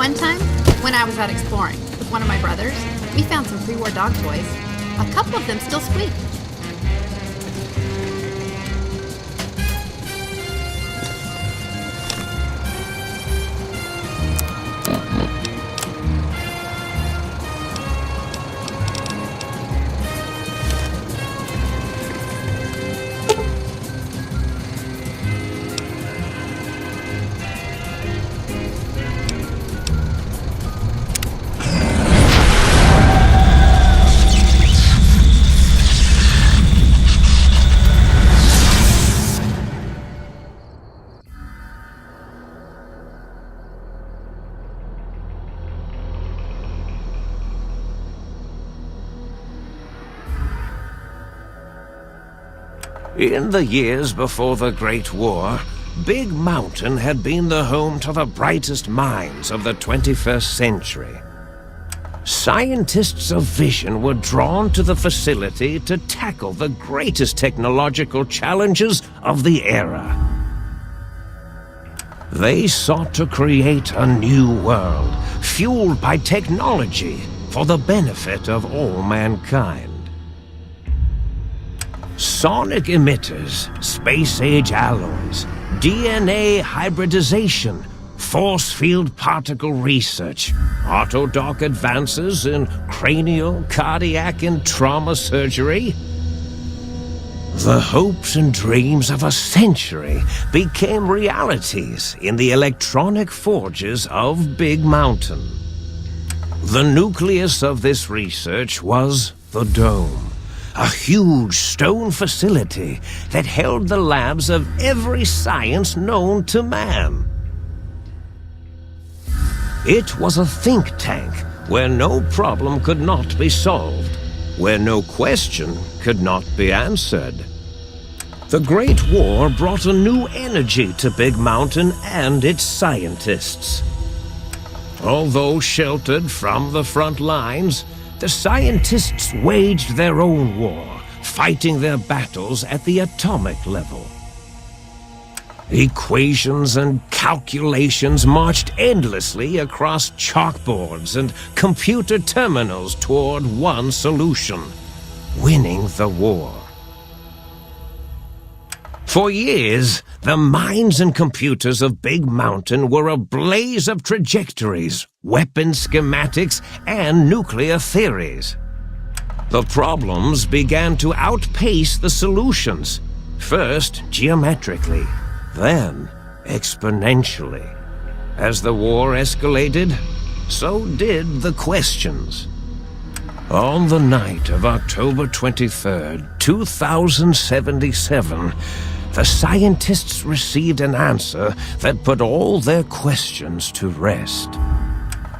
One time, when I was out exploring with one of my brothers, we found some pre-war dog toys. A couple of them still squeak. In the years before the Great War, Big Mountain had been the home to the brightest minds of the 21st century. Scientists of vision were drawn to the facility to tackle the greatest technological challenges of the era. They sought to create a new world, fueled by technology for the benefit of all mankind. Sonic emitters, space-age alloys, DNA hybridization, force field particle research, autodoc advances in cranial, cardiac, and trauma surgery. The hopes and dreams of a century became realities in the electronic forges of Big Mountain. The nucleus of this research was the Dome. A huge stone facility that held the labs of every science known to man. It was a think tank where no problem could not be solved, where no question could not be answered. The Great War brought a new energy to Big Mountain and its scientists. Although sheltered from the front lines, the scientists waged their own war, fighting their battles at the atomic level. Equations and calculations marched endlessly across chalkboards and computer terminals toward one solution: winning the war. For years, the minds and computers of Big Mountain were a blaze of trajectories, weapon schematics, and nuclear theories. The problems began to outpace the solutions, first geometrically, then exponentially. As the war escalated, so did the questions. On the night of October 23rd, 2077, the scientists received an answer that put all their questions to rest.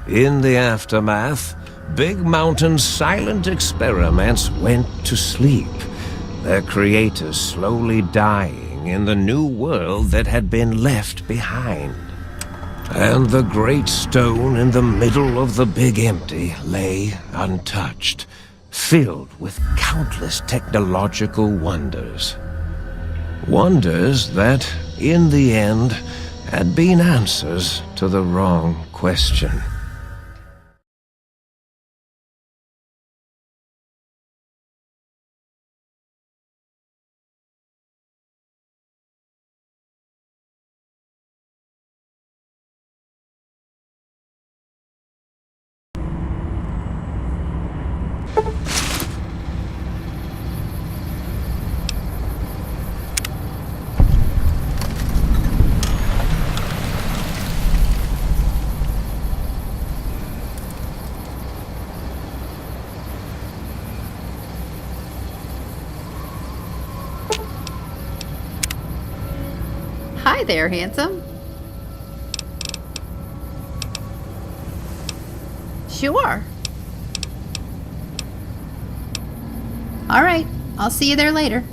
In the aftermath, Big Mountain's silent experiments went to sleep, their creators slowly dying in the new world that had been left behind. And the great stone in the middle of the Big Empty lay untouched, filled with countless technological wonders. Wonders that, in the end, had been answers to the wrong question. Hi there, handsome. Sure. All right, I'll see you there later.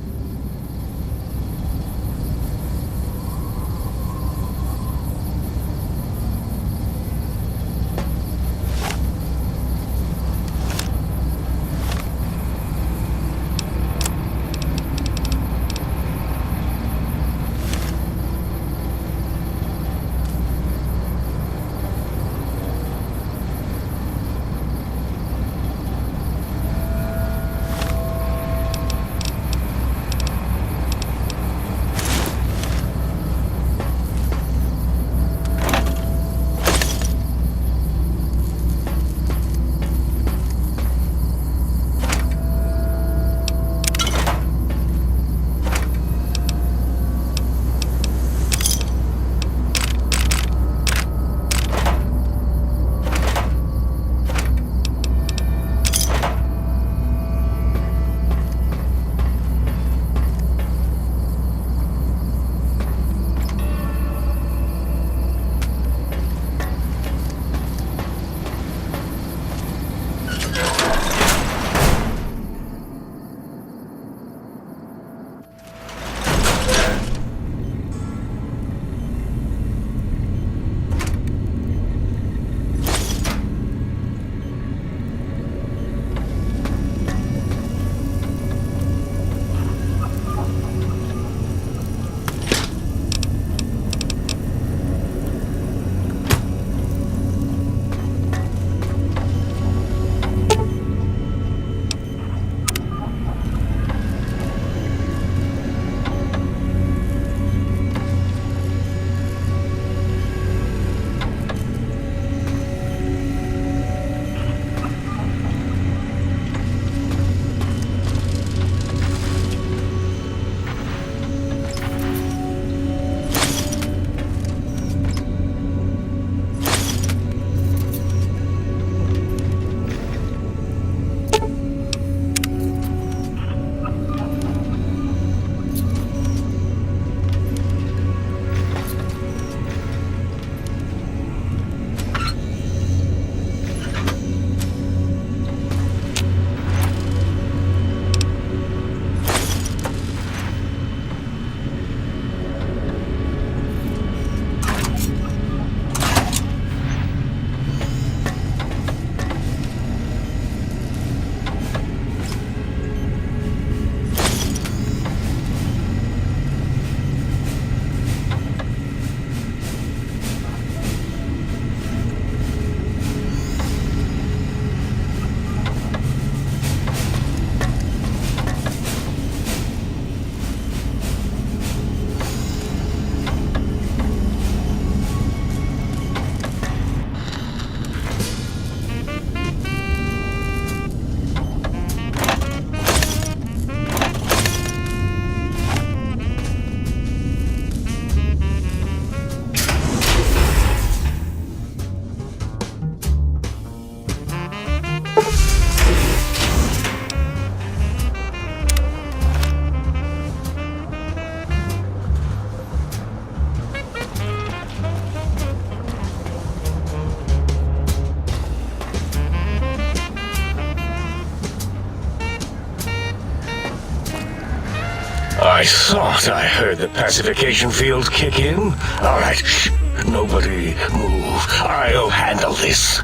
I thought I heard the pacification field kick in. All right, shh. Nobody move. I'll handle this.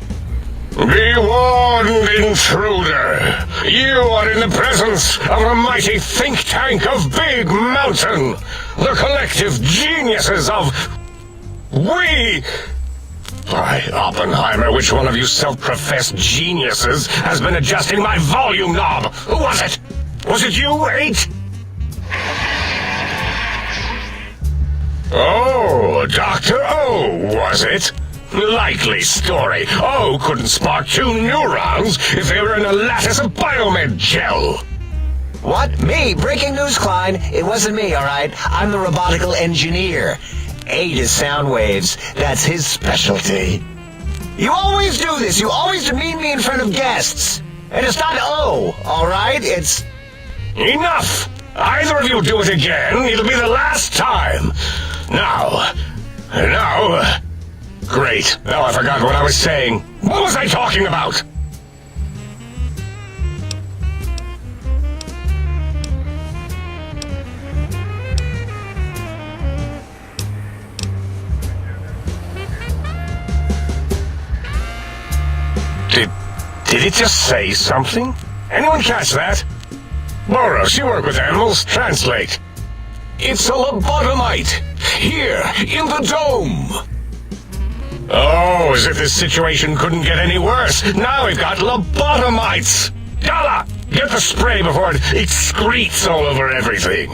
Be warned, intruder. You are in the presence of a mighty think tank of Big Mountain. The collective geniuses of... We... By Oppenheimer, which one of you self-professed geniuses has been adjusting my volume knob? Who was it? Was it you, 8? Oh, Dr. O, was it? Likely story. O couldn't spark 2 neurons if they were in a lattice of biomed gel. What? Me? Breaking news, Klein. It wasn't me, all right? I'm the robotical engineer. 8 is sound waves. That's his specialty. You always do this. You always demean me in front of guests. And it's not O, all right? It's... Enough! Either of you do it again, it'll be the last time. Now... Great. Now I forgot what I was saying. What was I talking about? Did it just say something? Anyone catch that? Boros, you work with animals. Translate. It's a lobotomite. Here, in the dome. Oh, as if this situation couldn't get any worse. Now we've got lobotomites. Dala, get the spray before it excretes all over everything.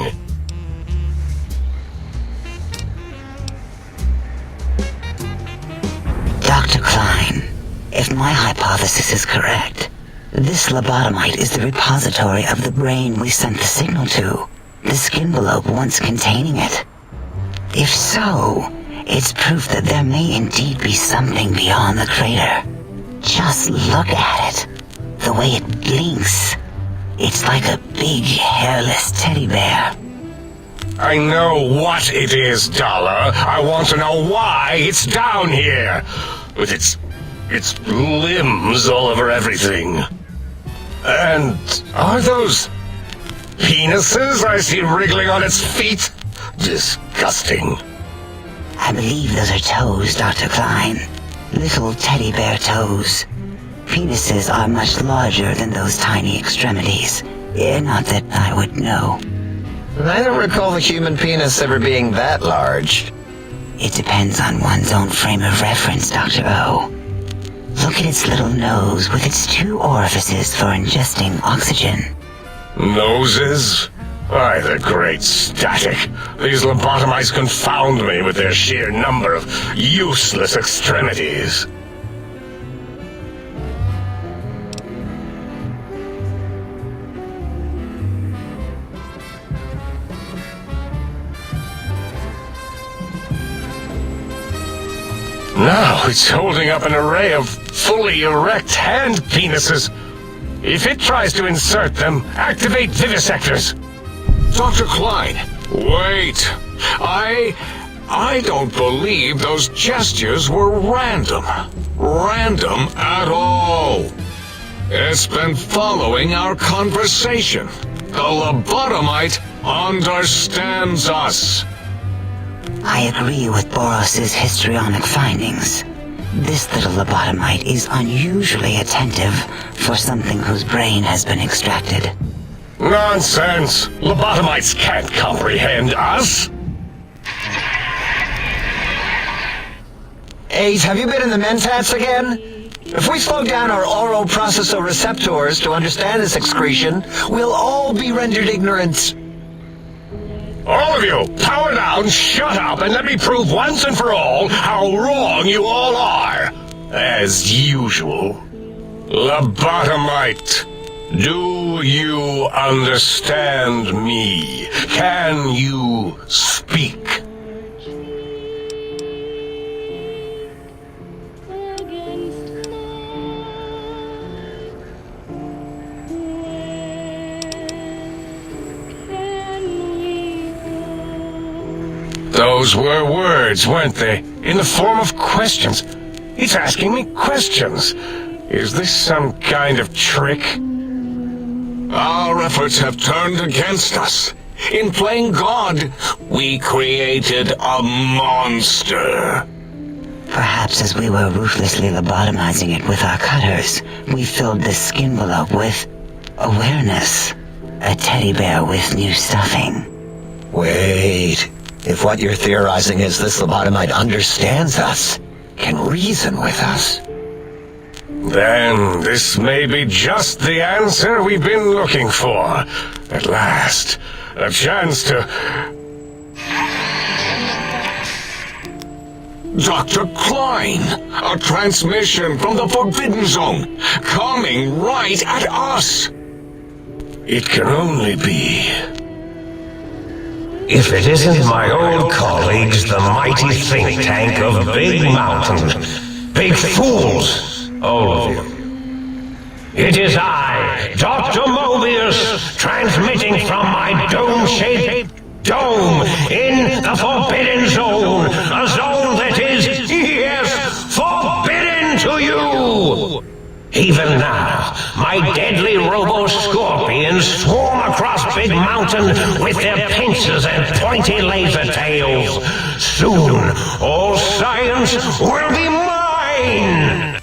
Dr. Klein, if my hypothesis is correct, this lobotomite is the repository of the brain we sent the signal to, the skin envelope once containing it. If so, it's proof that there may indeed be something beyond the crater. Just look at it. The way it blinks. It's like a big, hairless teddy bear. I know what it is, Dala. I want to know why it's down here. With its limbs all over everything. And are those penises I see wriggling on its feet? Disgusting. I believe those are toes, Dr. Klein. Little teddy bear toes. Penises are much larger than those tiny extremities. Not that I would know. I don't recall the human penis ever being that large. It depends on one's own frame of reference, Dr. O. Look at its little nose with its 2 orifices for ingesting oxygen. Noses? Why, the great static. These lobotomites confound me with their sheer number of useless extremities. Now it's holding up an array of fully erect hand penises. If it tries to insert them, activate vivisectors. Dr. Klein, wait. I don't believe those gestures were random. Random at all. It's been following our conversation. The lobotomite understands us. I agree with Boros's histrionic findings. This little lobotomite is unusually attentive for something whose brain has been extracted. Nonsense! Lobotomites can't comprehend us! 8, have you been in the mentats again? If we slow down our oral processoreceptors to understand this excretion, we'll all be rendered ignorant. All of you, power down, shut up, and let me prove once and for all how wrong you all are. As usual. Lobotomite, do you understand me? Can you speak? Those were words, weren't they? In the form of questions. It's asking me questions. Is this some kind of trick? Our efforts have turned against us. In playing God, we created a monster. Perhaps as we were ruthlessly lobotomizing it with our cutters, we filled the skin envelope with awareness. A teddy bear with new stuffing. Wait. If what you're theorizing is this lobotomite understands us, can reason with us, Then this may be just the answer we've been looking for. At last, a chance to... Dr. Klein, a transmission from the Forbidden Zone, coming right at us. It can only be... If it isn't my old colleagues, the mighty think tank of Big Mountain. Big fools, all of you. It is I, Dr. Mobius, transmitting from my dome-shaped dome in the Forbidden Zone. A zone that is, yes, forbidden to you. Even now, my deadly robo-scorpions swarm across Big Mountain with their pincers and pointy laser tails. Soon, all science will be mine!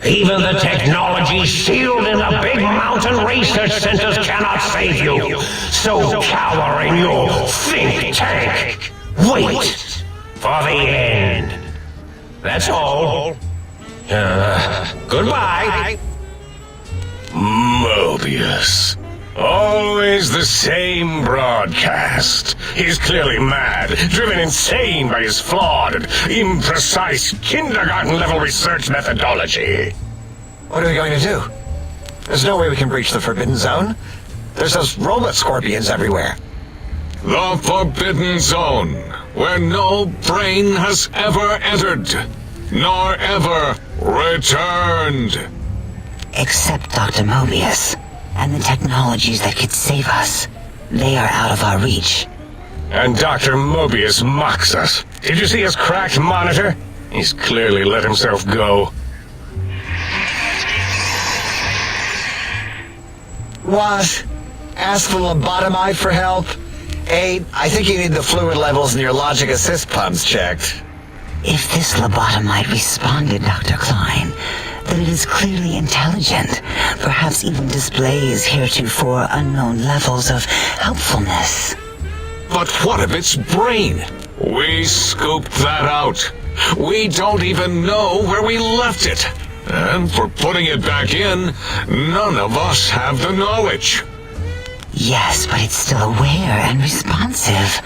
Even the technology sealed in the Big Mountain research centers cannot save you. So cower in your think tank. Wait for the end. That's all. Goodbye. Mobius. Always the same broadcast. He's clearly mad, driven insane by his flawed and imprecise kindergarten-level research methodology. what are we going to do? There's no way we can breach the Forbidden Zone. There's those robot scorpions everywhere. The Forbidden Zone, where no brain has ever entered, nor ever returned. Except Dr. Mobius, and the technologies that could save us. They are out of our reach. And Dr. Mobius mocks us. Did you see his cracked monitor? He's clearly let himself go. What? Ask the lobotomite for help? Hey, I think you need the fluid levels in your logic assist pumps checked. If this lobotomite responded, Dr. Klein, then it is clearly intelligent, perhaps even displays heretofore unknown levels of helpfulness. But what of its brain? We scooped that out. We don't even know where we left it. And for putting it back in, none of us have the knowledge. Yes, but it's still aware and responsive.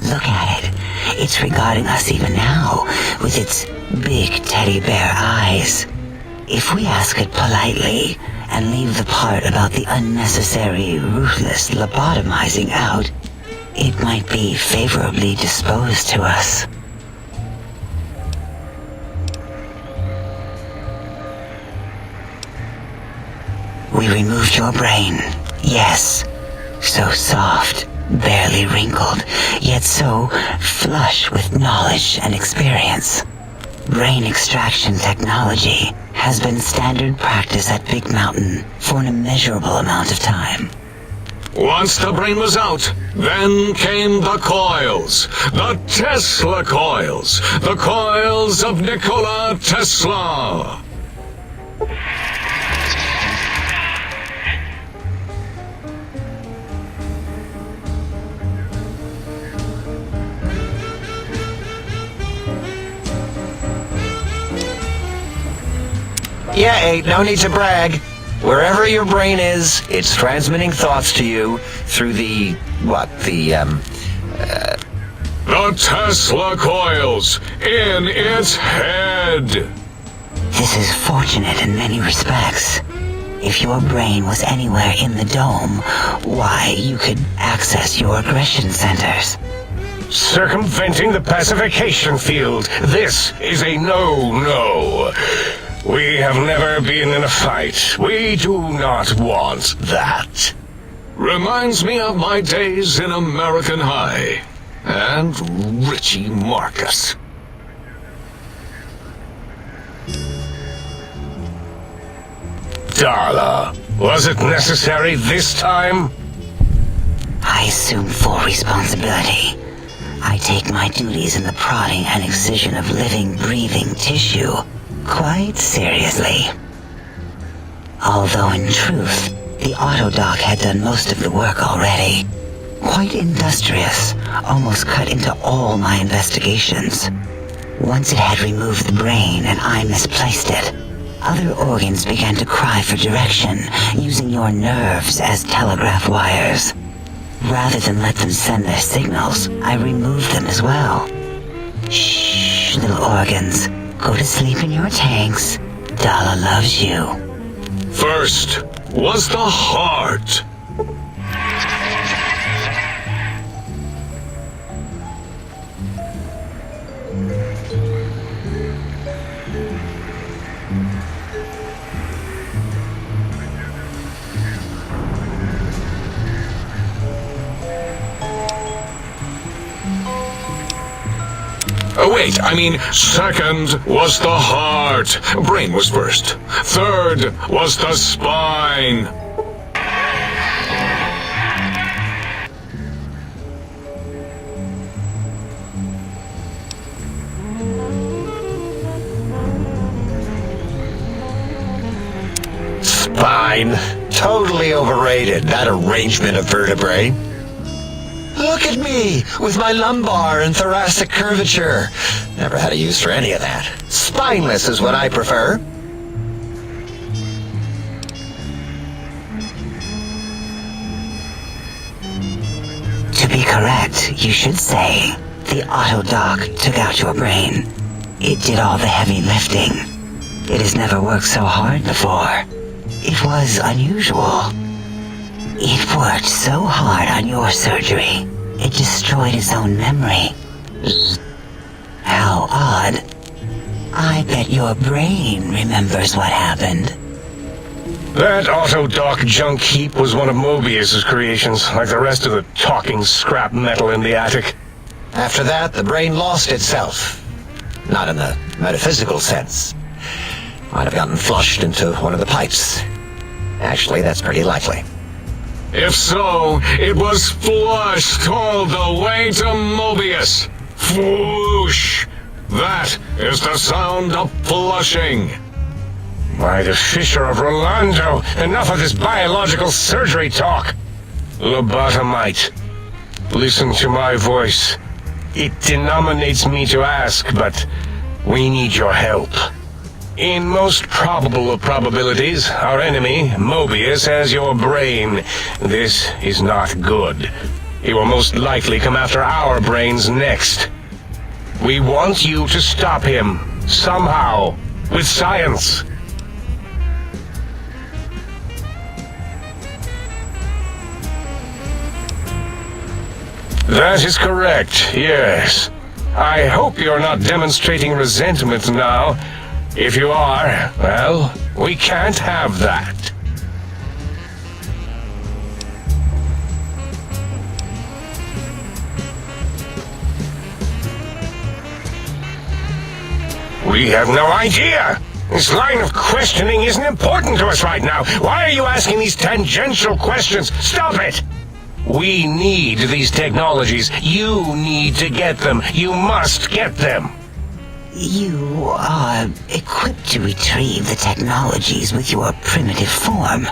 Look at it. It's regarding us even now, with its big teddy bear eyes. If we ask it politely, and leave the part about the unnecessary, ruthless lobotomizing out, it might be favorably disposed to us. We removed your brain, yes. So soft, barely wrinkled, yet so flush with knowledge and experience. Brain extraction technology has been standard practice at Big Mountain for an immeasurable amount of time. Once the brain was out, then came the coils. The Tesla coils. The coils of Nikola Tesla. Yeah, ain't no need to brag. Wherever your brain is, it's transmitting thoughts to you through the, The Tesla coils in its head. This is fortunate in many respects. If your brain was anywhere in the dome, why, you could access your aggression centers. Circumventing the pacification field. This is a no-no. We have never been in a fight. We do not want that. Reminds me of my days in American High. And Richie Marcus. Darla, was it necessary this time? I assume full responsibility. I take my duties in the prodding and excision of living, breathing tissue quite seriously. Although in truth, the autodoc had done most of the work already. Quite industrious, almost cut into all my investigations. Once it had removed the brain and I misplaced it, other organs began to cry for direction, using your nerves as telegraph wires. Rather than let them send their signals, I removed them as well. Shh, little organs. Go to sleep in your tanks. Dala loves you. First was the heart. Oh, wait, I mean, second was the heart. Brain was first. Third was the spine. Spine. Totally overrated, that arrangement of vertebrae. Look at me, with my lumbar and thoracic curvature. Never had a use for any of that. Spineless is what I prefer. To be correct, you should say, the autodoc took out your brain. It did all the heavy lifting. It has never worked so hard before. It was unusual. It worked so hard on your surgery, it destroyed its own memory. How odd. I bet your brain remembers what happened. That autodoc junk heap was one of Mobius's creations, like the rest of the talking scrap metal in the attic. After that, the brain lost itself. Not in the metaphysical sense. Might have gotten flushed into one of the pipes. Actually, that's pretty likely. If so, it was flushed all the way to Mobius. Fwoosh! That is the sound of flushing. By the Fisher of Rolando, enough of this biological surgery talk. Lobotomite, listen to my voice. It denominates me to ask, but we need your help. In most probable of probabilities, our enemy, Mobius, has your brain. This is not good. He will most likely come after our brains next. We want you to stop him, somehow, with science. That is correct, yes. I hope you're not demonstrating resentment now. If you are, well, we can't have that. We have no idea. This line of questioning isn't important to us right now. Why are you asking these tangential questions? Stop it! We need these technologies. You need to get them. You must get them. You are equipped to retrieve the technologies with your primitive form.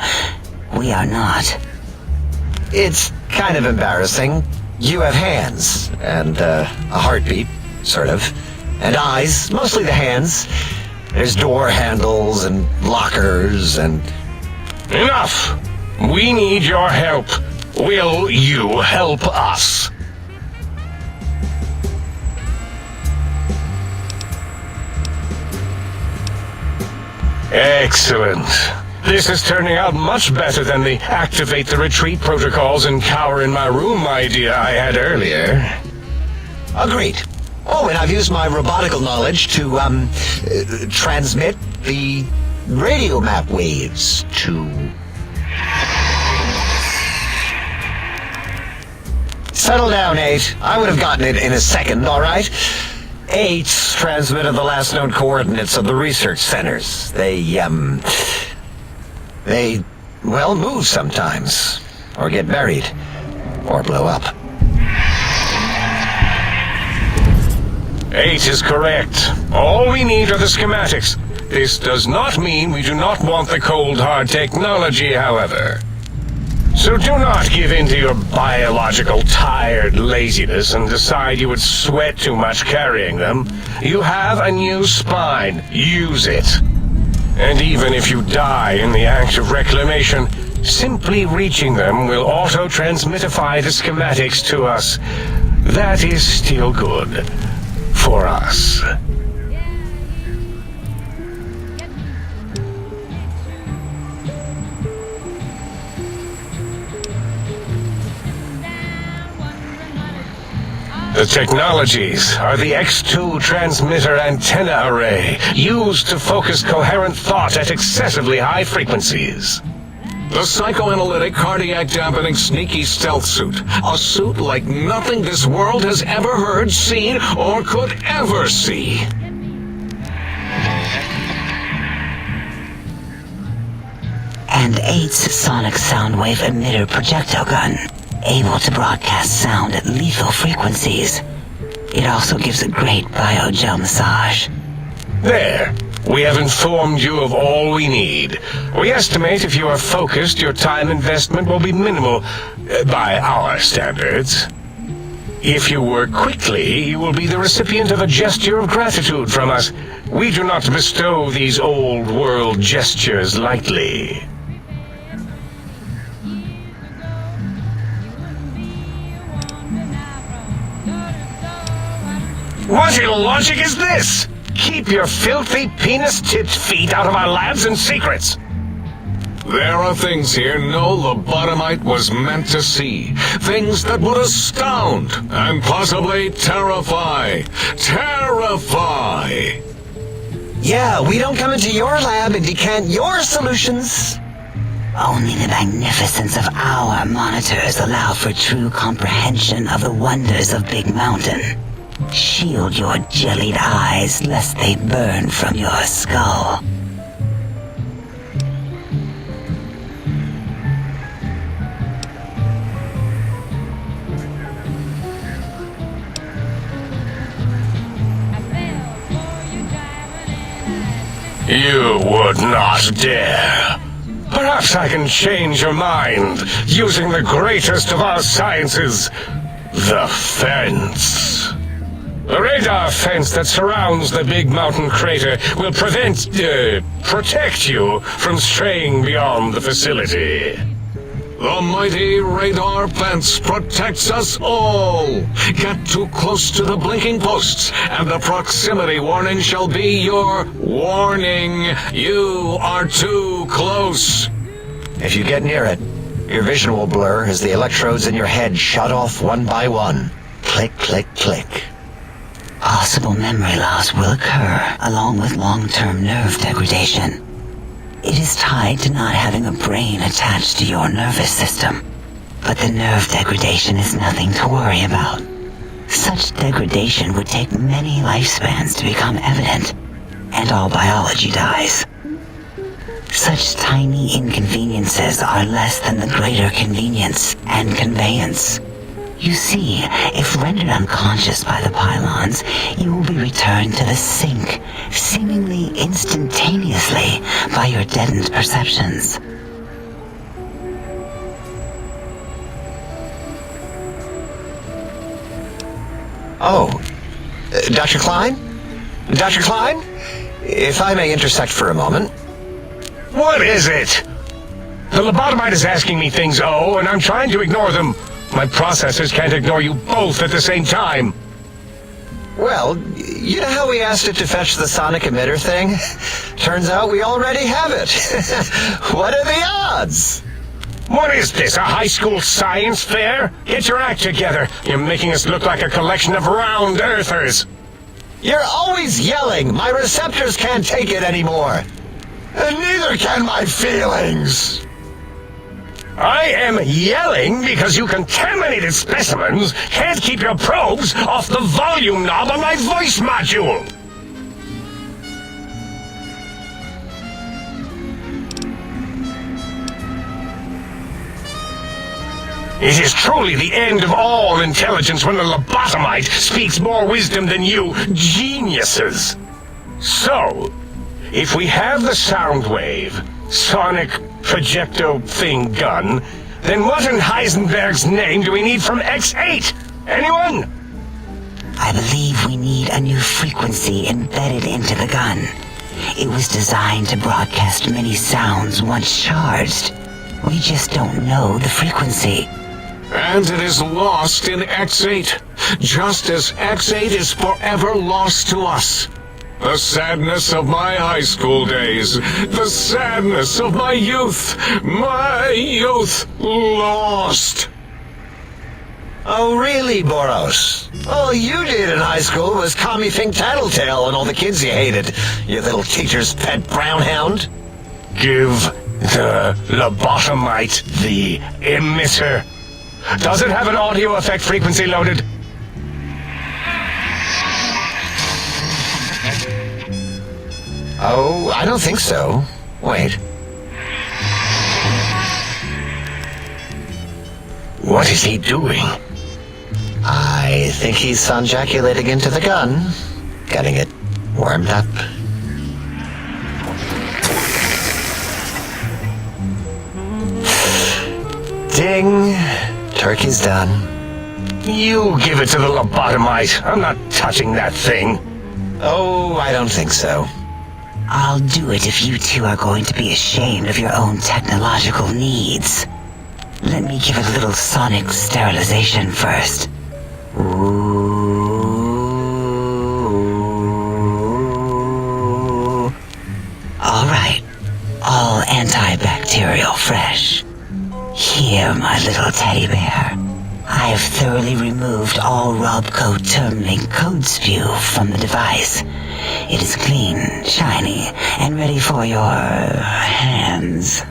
We are not. It's kind of embarrassing. You have hands, and a heartbeat, sort of, and eyes, mostly the hands. There's door handles and lockers and... Enough! We need your help. Will you help us? Excellent. This is turning out much better than the activate the retreat protocols and cower in my room idea I had earlier. Agreed. Oh, and I've used my robotical knowledge to, transmit the radio map waves to... Settle down, 8. I would have gotten it in a second, all right? 8 transmitted the last known coordinates of the research centers. They, well, move sometimes. Or get buried. or blow up. 8 is correct. All we need are the schematics. This does not mean we do not want the cold hard technology, however. So do not give in to your biological tired laziness and decide you would sweat too much carrying them. You have a new spine. Use it. And even if you die in the act of reclamation, simply reaching them will auto-transmitify the schematics to us. That is still good. For us. The technologies are the X2 transmitter antenna array, used to focus coherent thought at excessively high frequencies. The psychoanalytic, cardiac-dampening, sneaky stealth suit. A suit like nothing this world has ever heard, seen, or could ever see. And 8's sonic soundwave emitter projectile gun, able to broadcast sound at lethal frequencies. It also gives a great biogel massage. There. We have informed you of all we need. We estimate if you are focused, your time investment will be minimal, by our standards. If you work quickly, you will be the recipient of a gesture of gratitude from us. We do not bestow these old-world gestures lightly. What in logic is this? Keep your filthy, penis-tipped feet out of our labs and secrets! There are things here no lobotomite was meant to see. Things that would astound and possibly terrify. Terrify! Yeah, we don't come into your lab and decant your solutions. Only the magnificence of our monitors allow for true comprehension of the wonders of Big Mountain. Shield your jellied eyes lest they burn from your skull. You would not dare. Perhaps I can change your mind using the greatest of our sciences, the fence. The radar fence that surrounds the Big Mountain crater will protect you from straying beyond the facility. The mighty radar fence protects us all. Get too close to the blinking posts, and the proximity warning shall be your warning. You are too close. If you get near it, your vision will blur as the electrodes in your head shut off one by one. Click, click, click. Possible memory loss will occur, along with long-term nerve degradation. It is tied to not having a brain attached to your nervous system. But the nerve degradation is nothing to worry about. Such degradation would take many lifespans to become evident, and all biology dies. Such tiny inconveniences are less than the greater convenience and conveyance. You see, if rendered unconscious by the pylons, you will be returned to the sink, seemingly instantaneously by your deadened perceptions. Oh, Dr. Klein? Dr. Klein? If I may intersect for a moment. What is it? The lobotomite is asking me things, and I'm trying to ignore them. My processors can't ignore you both at the same time. Well, you know how we asked it to fetch the sonic emitter thing? Turns out we already have it. What are the odds? What is this, a high school science fair? Get your act together. You're making us look like a collection of round earthers. You're always yelling. My receptors can't take it anymore. And neither can my feelings. I am yelling because you contaminated specimens can't keep your probes off the volume knob on my voice module. It is truly the end of all intelligence when the lobotomite speaks more wisdom than you geniuses. So, if we have the sound wave, sonic projecto thing gun, then what in Heisenberg's name do we need from X8? Anyone? I believe we need a new frequency embedded into the gun. It was designed to broadcast many sounds once charged. We just don't know the frequency. And it is lost in X8, just as X8 is forever lost to us. The sadness of my high school days, the sadness of my youth lost. Oh, really, Boros? All you did in high school was call me Fink Tattletale and all the kids you hated, you little teacher's pet brown hound. Give the lobotomite the emitter. Does it have an audio effect frequency loaded? Oh, I don't think so. Wait. What is he doing? I think he's sonjaculating into the gun, getting it warmed up. Ding. Turkey's done. You give it to the lobotomite. I'm not touching that thing. Oh, I don't think so. I'll do it if you two are going to be ashamed of your own technological needs. Let me give it a little sonic sterilization first. Ooh. All right. All antibacterial fresh. Here, my little teddy bear. I have thoroughly removed all Robco Termlink code spew from the device. It is clean, shiny, and ready for your hands.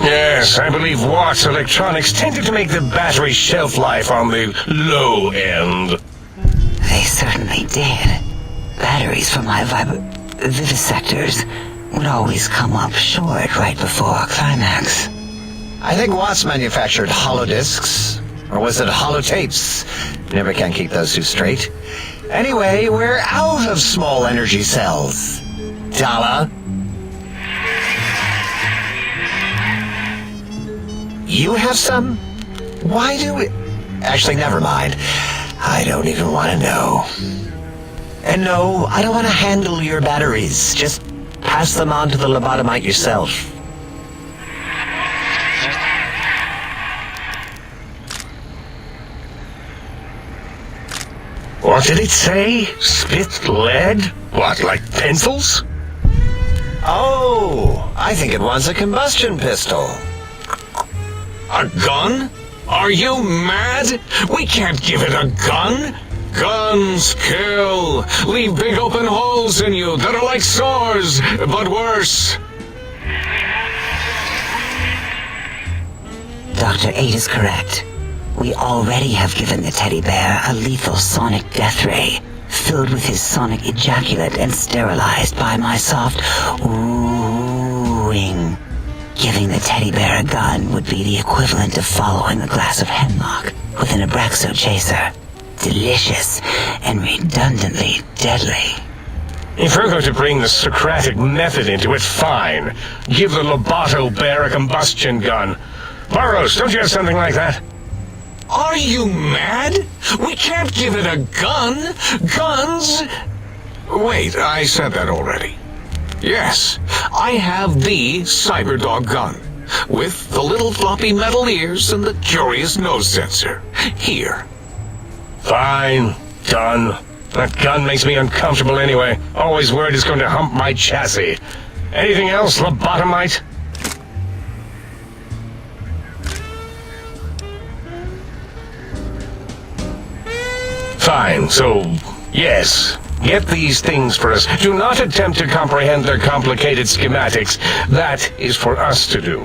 Yes, I believe Watts Electronics tended to make the battery shelf life on the low end. They certainly did. Batteries for my vivisectors would always come up short right before climax. I think Watts manufactured holodiscs. Or was it holotapes? Never can keep those two straight. Anyway, we're out of small energy cells. Dala. You have some? Why do we... Actually, never mind. I don't even want to know. And no, I don't want to handle your batteries. Just pass them on to the lobotomite yourself. What did it say? Spit lead? What, like pencils? Oh, I think it wants a combustion pistol. A gun? Are you mad? We can't give it a gun. Guns kill. Leave big open holes in you that are like sores, but worse. Dr. 8 is correct. We already have given the teddy bear a lethal sonic death ray, filled with his sonic ejaculate and sterilized by my soft oohing. Giving the teddy bear a gun would be the equivalent of following a glass of hemlock with an Abraxo chaser. Delicious and redundantly deadly. If we're going to bring the Socratic method into it, fine. Give the Loboto bear a combustion gun. Burroughs, don't you have something like that? Are you mad? We can't give it a gun. Guns... Wait, I said that already. Yes, I have the Cyberdog gun, with the little floppy metal ears and the curious nose sensor. Here. Fine. Done. That gun makes me uncomfortable anyway. Always worried it's going to hump my chassis. Anything else, lobotomite? Fine, so, yes. Get these things for us. Do not attempt to comprehend their complicated schematics. That is for us to do.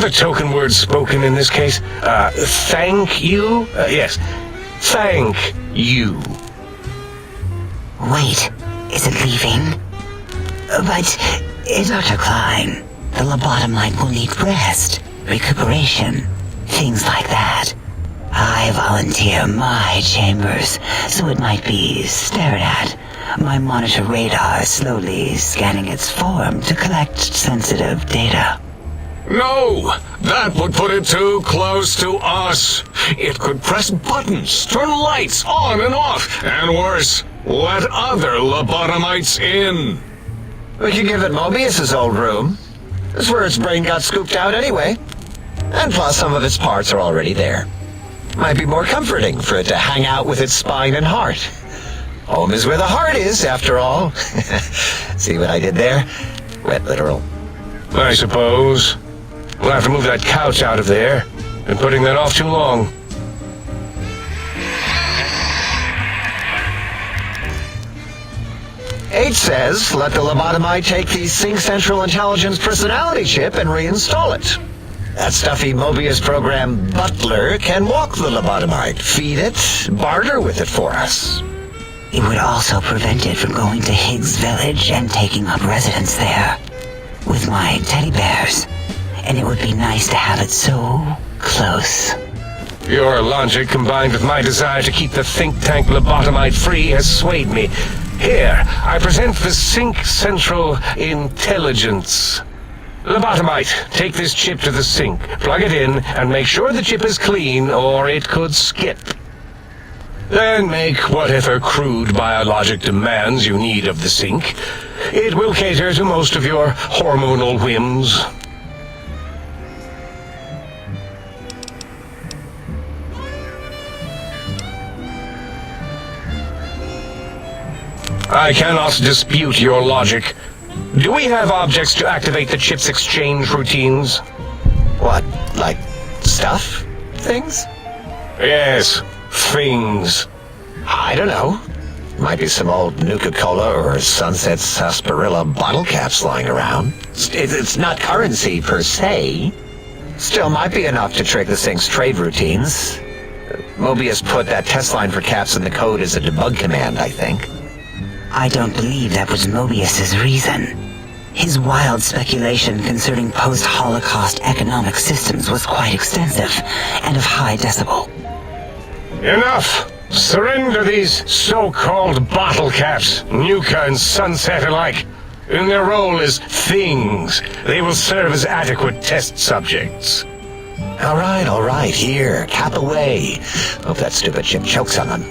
the token word spoken in this case? Thank you? Yes. Thank you. Wait, is it leaving? But, Dr. Klein, the lobotomite will need rest, recuperation, things like that. I volunteer my chambers, so it might be stared at. My monitor radar slowly scanning its form to collect sensitive data. No! That would put it too close to us. It could press buttons, turn lights on and off, and worse, let other lobotomites in. We could give it Mobius's old room. That's where its brain got scooped out anyway. And plus, some of its parts are already there. Might be more comforting for it to hang out with its spine and heart. Home is where the heart is, after all. See what I did there? Wet literal. I suppose. We'll have to move that couch out of there. Been putting that off too long. H says, let the lobotomite take the Sync Central Intelligence personality chip and reinstall it. That stuffy Mobius program butler can walk the lobotomite, feed it, barter with it for us. It would also prevent it from going to Higgs Village and taking up residence there with my teddy bears. And it would be nice to have it so close. Your logic combined with my desire to keep the think tank lobotomite free has swayed me. Here, I present the Sync Central Intelligence. Lobotomite, take this chip to the sink, plug it in, and make sure the chip is clean or it could skip. Then make whatever crude biologic demands you need of the sink. It will cater to most of your hormonal whims. I cannot dispute your logic. Do we have objects to activate the chip's exchange routines? What, like stuff? Things? Yes, things. I don't know. Might be some old Nuka-Cola or Sunset Sarsaparilla bottle caps lying around. It's not currency per se. Still might be enough to trick the Sync's trade routines. Mobius put that test line for caps in the code as a debug command, I think. I don't believe that was Mobius's reason. His wild speculation concerning post-Holocaust economic systems was quite extensive and of high decibel. Enough! Surrender these so-called bottle caps, Nuka and Sunset alike. In their role as things, they will serve as adequate test subjects. All right, here, cap away. Hope that stupid chip chokes on them.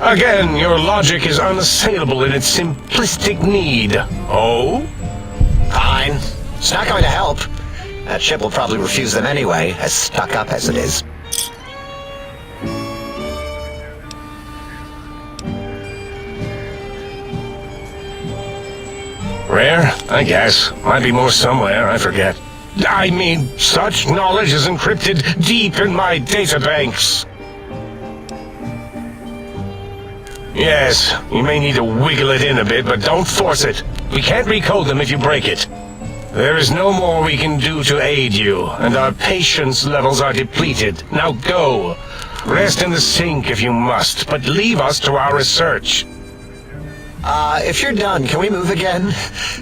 Again, your logic is unassailable in its simplistic need. Oh? Fine. It's not going to help. That chip will probably refuse them anyway, as stuck up as it is. Rare? I guess. Might be more somewhere, I forget. I mean, such knowledge is encrypted deep in my databanks. Yes, you may need to wiggle it in a bit, but don't force it. We can't recode them if you break it. There is no more we can do to aid you, and our patience levels are depleted. Now go. Rest in the sink if you must, but leave us to our research. If you're done, can we move again?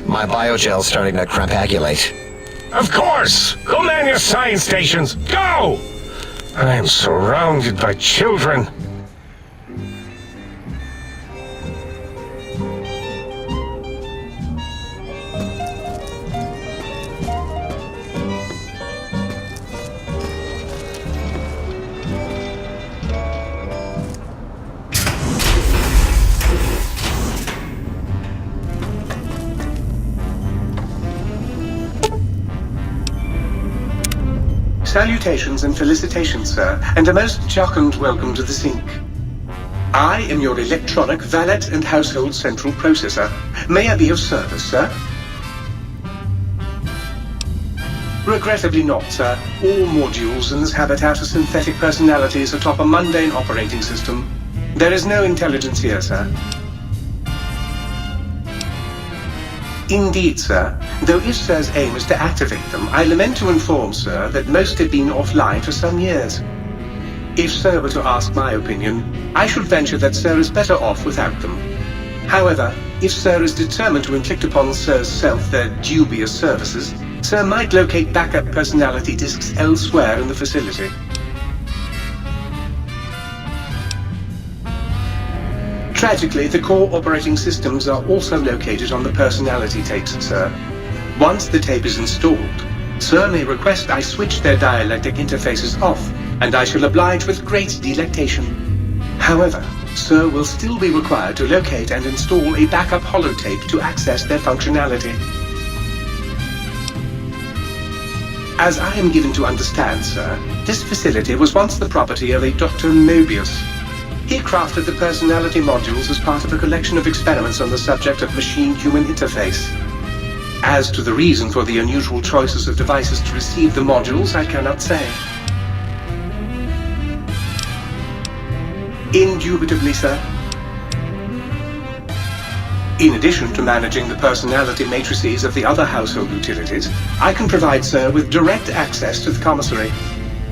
My biogel's starting to crampagulate. Of course! Go man your science stations! Go! I am surrounded by children. Salutations and felicitations, sir, and a most jocund welcome to the sink. I am your electronic valet and household central processor. May I be of service, sir? Regrettably not, sir. All modules in this habitat are synthetic personalities atop a mundane operating system. There is no intelligence here, sir. Indeed, sir. Though if Sir's aim is to activate them, I lament to inform Sir that most have been offline for some years. If Sir were to ask my opinion, I should venture that Sir is better off without them. However, if Sir is determined to inflict upon Sir's self their dubious services, Sir might locate backup personality disks elsewhere in the facility. Tragically, the core operating systems are also located on the personality tapes, Sir. Once the tape is installed, Sir may request I switch their dialectic interfaces off, and I shall oblige with great delectation. However, Sir will still be required to locate and install a backup holotape to access their functionality. As I am given to understand, Sir, this facility was once the property of a Dr. Mobius. He crafted the personality modules as part of a collection of experiments on the subject of machine-human interface. As to the reason for the unusual choices of devices to receive the modules, I cannot say. Indubitably, sir. In addition to managing the personality matrices of the other household utilities, I can provide Sir with direct access to the commissary.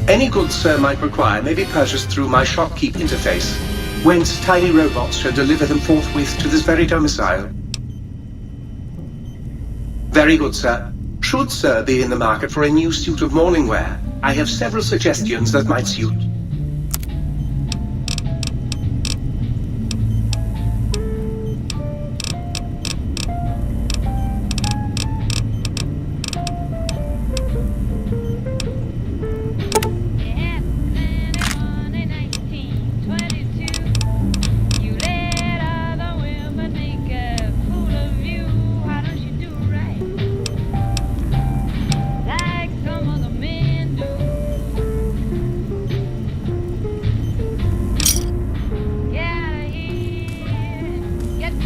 Any goods Sir might require may be purchased through my shopkeep interface, whence tiny robots shall deliver them forthwith to this very domicile. Very good, sir. Should Sir be in the market for a new suit of morning wear, I have several suggestions that might suit.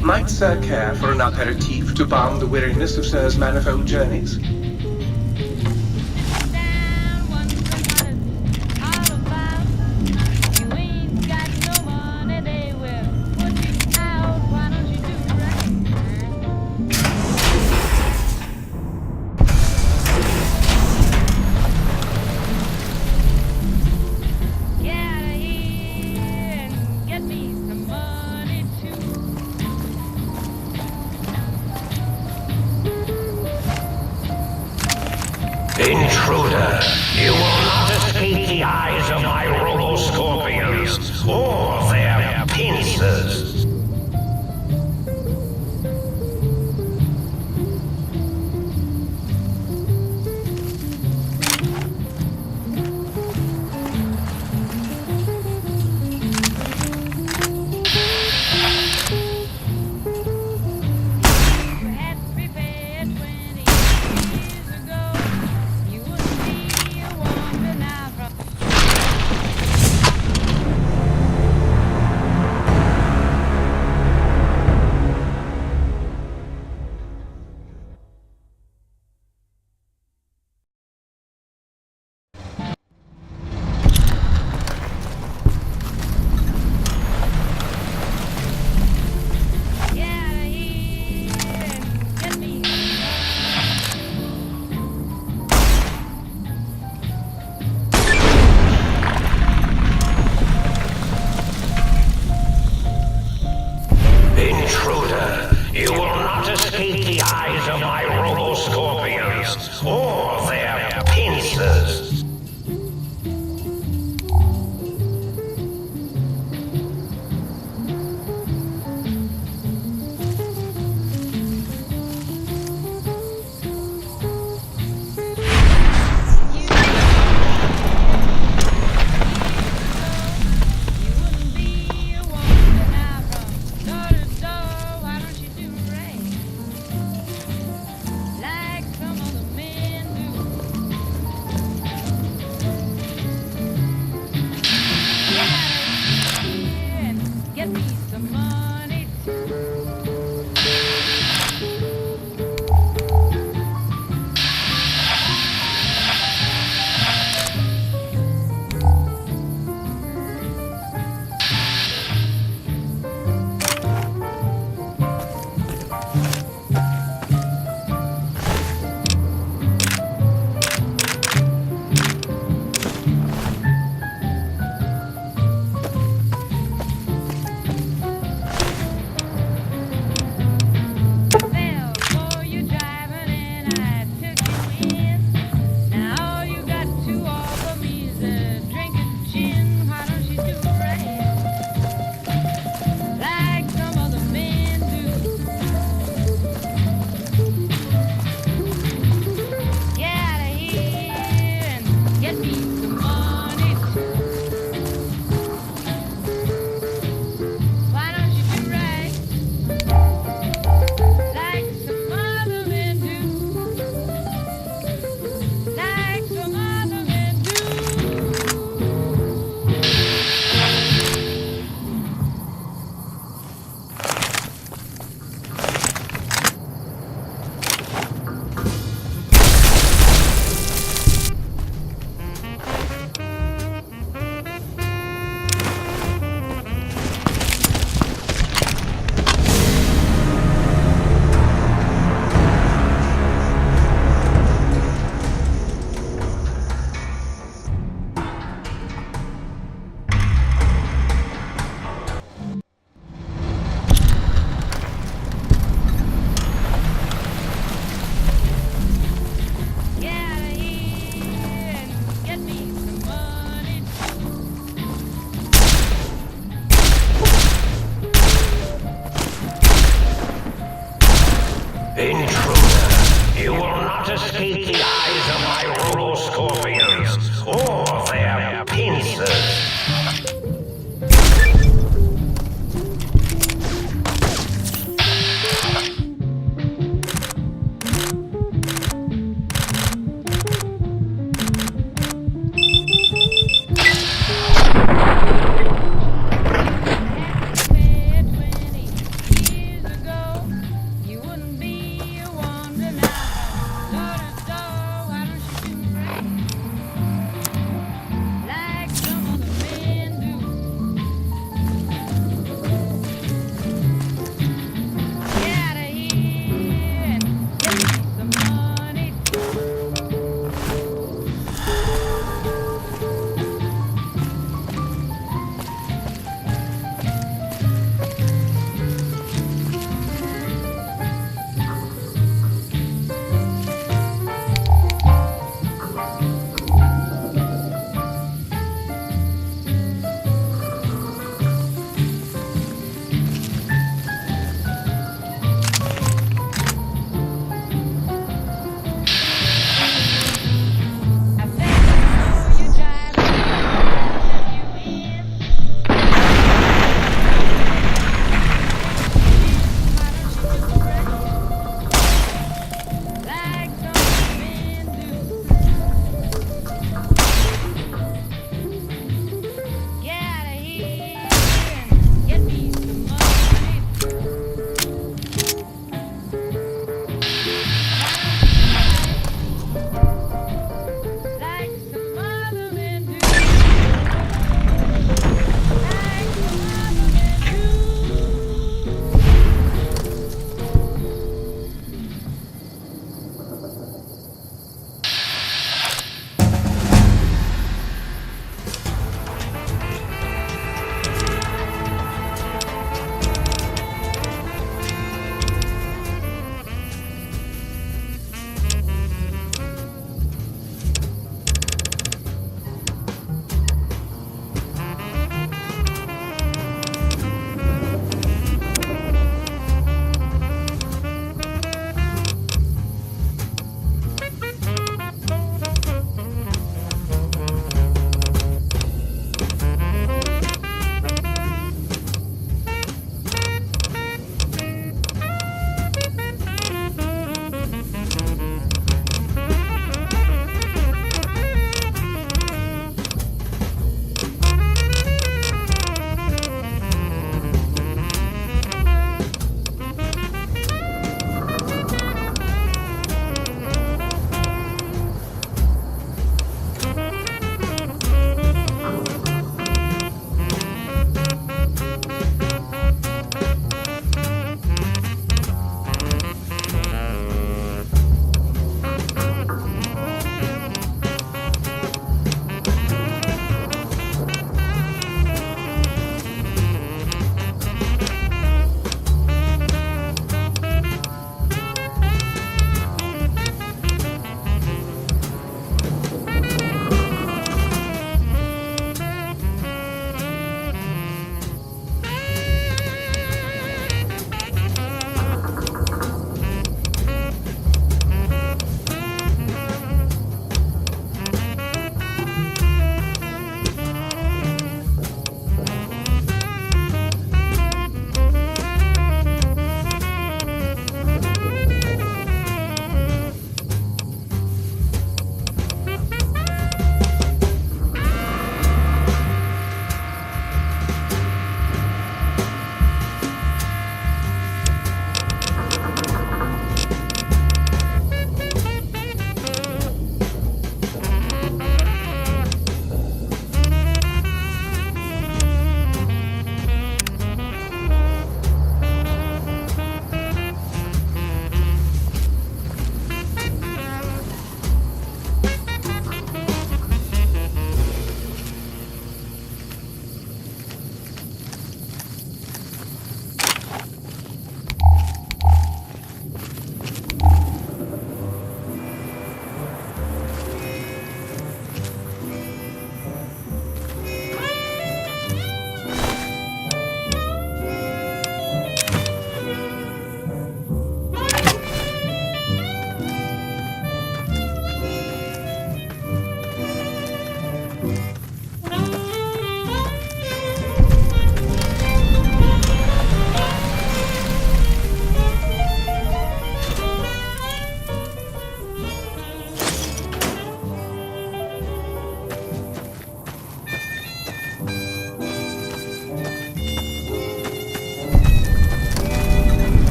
Might Sir care for an aperitif to balm the weariness of Sir's manifold journeys? Intruder, you will not escape the eyes of my robo-scorpions or their pincers. You will not escape the eyes of my robo-scorpions or their pincers.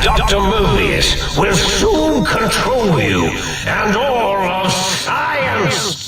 Dr. Mobius will soon control you and all of science.